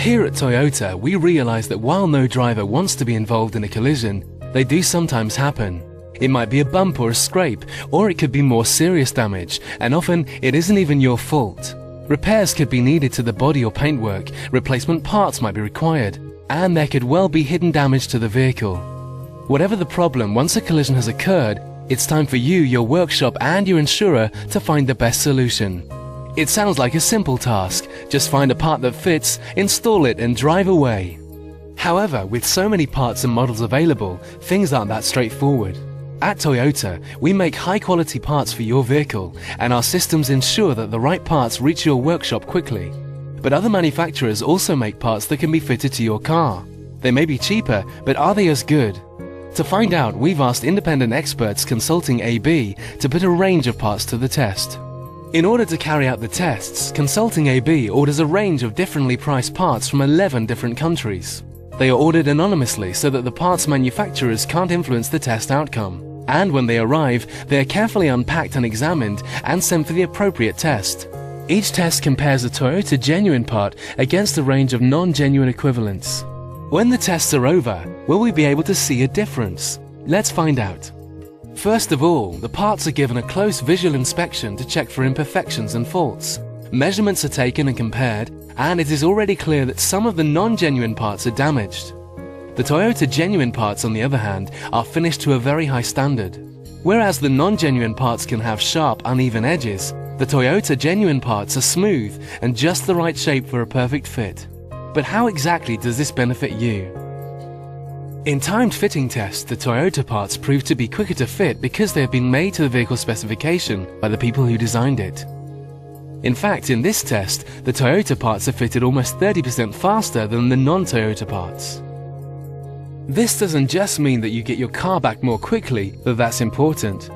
Here at Toyota, we realize that while no driver wants to be involved in a collision, they do sometimes happen. It might be a bump or a scrape, or it could be more serious damage, and often it isn't even your fault. Repairs could be needed to the body or paintwork, replacement parts might be required, and there could well be hidden damage to the vehicle. Whatever the problem, once a collision has occurred, it's time for you, your workshop and your insurer to find the best solution. It sounds like a simple task, just find a part that fits, install it and drive away. However, with so many parts and models available, things aren't that straightforward. At Toyota, we make high-quality parts for your vehicle, and our systems ensure that the right parts reach your workshop quickly. But other manufacturers also make parts that can be fitted to your car. They may be cheaper, but are they as good? To find out, we've asked independent experts consulting AB to put a range of parts to the test. In order to carry out the tests, Consulting AB orders a range of differently priced parts from 11 different countries. They are ordered anonymously so that the parts manufacturers can't influence the test outcome. And when they arrive, they are carefully unpacked and examined and sent for the appropriate test. Each test compares a Toyota genuine part against a range of non-genuine equivalents. When the tests are over, will we be able to see a difference? Let's find out. First of all, the parts are given a close visual inspection to check for imperfections and faults. Measurements are taken and compared, and it is already clear that some of the non-genuine parts are damaged. The Toyota genuine parts, on the other hand, are finished to a very high standard. Whereas the non-genuine parts can have sharp, uneven edges, the Toyota genuine parts are smooth and just the right shape for a perfect fit. But how exactly does this benefit you? In timed fitting tests, the Toyota parts prove to be quicker to fit because they have been made to the vehicle specification by the people who designed it. In fact, in this test, the Toyota parts are fitted almost 30% faster than the non-Toyota parts. This doesn't just mean that you get your car back more quickly, though that's important.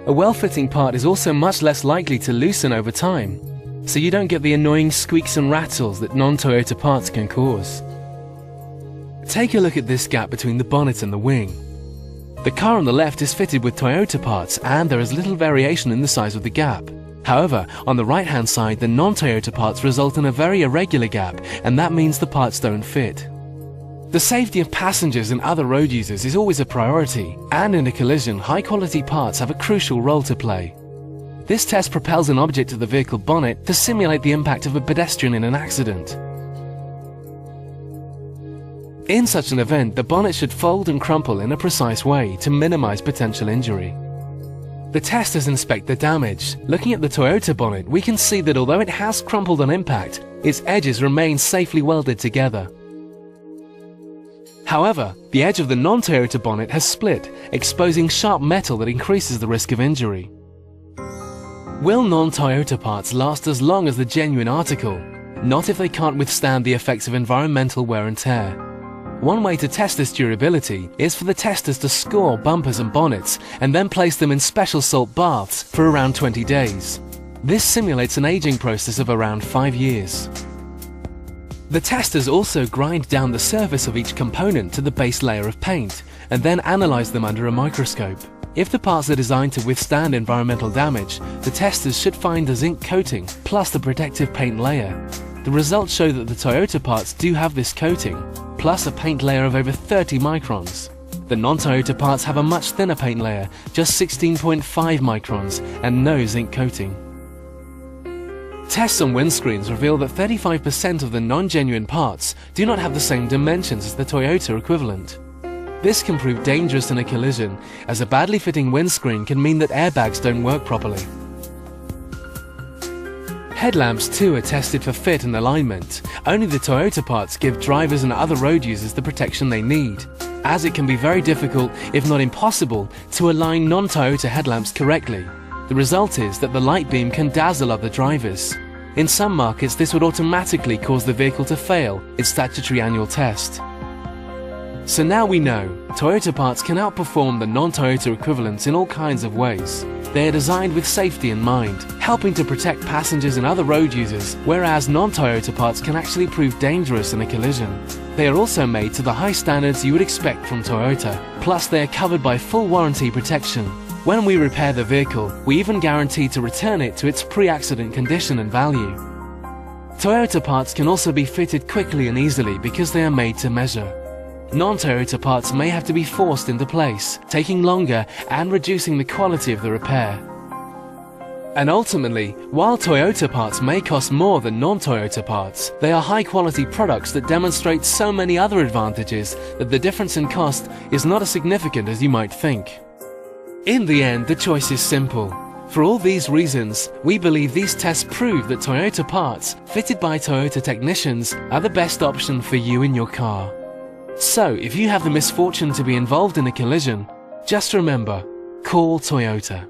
A well-fitting part is also much less likely to loosen over time, so you don't get the annoying squeaks and rattles that non-Toyota parts can cause. Take a look at this gap between the bonnet and the wing. The car on the left is fitted with Toyota parts and there is little variation in the size of the gap. However, on the right-hand side, the non-Toyota parts result in a very irregular gap, and that means the parts don't fit. The safety of passengers and other road users is always a priority, and in a collision, high-quality parts have a crucial role to play. This test propels an object to the vehicle bonnet to simulate the impact of a pedestrian in an accident. In such an event, the bonnet should fold and crumple in a precise way to minimize potential injury. The testers inspect the damage. Looking at the Toyota bonnet, we can see that although it has crumpled on impact, its edges remain safely welded together. However, the edge of the non-Toyota bonnet has split, exposing sharp metal that increases the risk of injury. Will non-Toyota parts last as long as the genuine article? Not if they can't withstand the effects of environmental wear and tear. One way to test this durability is for the testers to score bumpers and bonnets and then place them in special salt baths for around 20 days. This simulates an aging process of around 5 years. The testers also grind down the surface of each component to the base layer of paint and then analyze them under a microscope. If the parts are designed to withstand environmental damage, the testers should find a zinc coating plus the protective paint layer. The results show that the Toyota parts do have this coating, plus a paint layer of over 30 microns. The non-Toyota parts have a much thinner paint layer, just 16.5 microns, and no zinc coating. Tests on windscreens reveal that 35% of the non-genuine parts do not have the same dimensions as the Toyota equivalent. This can prove dangerous in a collision, as a badly fitting windscreen can mean that airbags don't work properly. Headlamps too are tested for fit and alignment. Only the Toyota parts give drivers and other road users the protection they need, as it can be very difficult, if not impossible, to align non-Toyota headlamps correctly. The result is that the light beam can dazzle other drivers. In some markets, this would automatically cause the vehicle to fail its statutory annual test. So now we know, Toyota parts can outperform the non-Toyota equivalents in all kinds of ways. They are designed with safety in mind, helping to protect passengers and other road users, whereas non-Toyota parts can actually prove dangerous in a collision. They are also made to the high standards you would expect from Toyota, plus they are covered by full warranty protection. When we repair the vehicle, we even guarantee to return it to its pre-accident condition and value. Toyota parts can also be fitted quickly and easily because they are made to measure. Non-Toyota parts may have to be forced into place, taking longer and reducing the quality of the repair. And ultimately, while Toyota parts may cost more than non-Toyota parts, they are high-quality products that demonstrate so many other advantages that the difference in cost is not as significant as you might think. In the end, the choice is simple. For all these reasons, we believe these tests prove that Toyota parts, fitted by Toyota technicians, are the best option for you in your car. So, if you have the misfortune to be involved in a collision, just remember, call Toyota.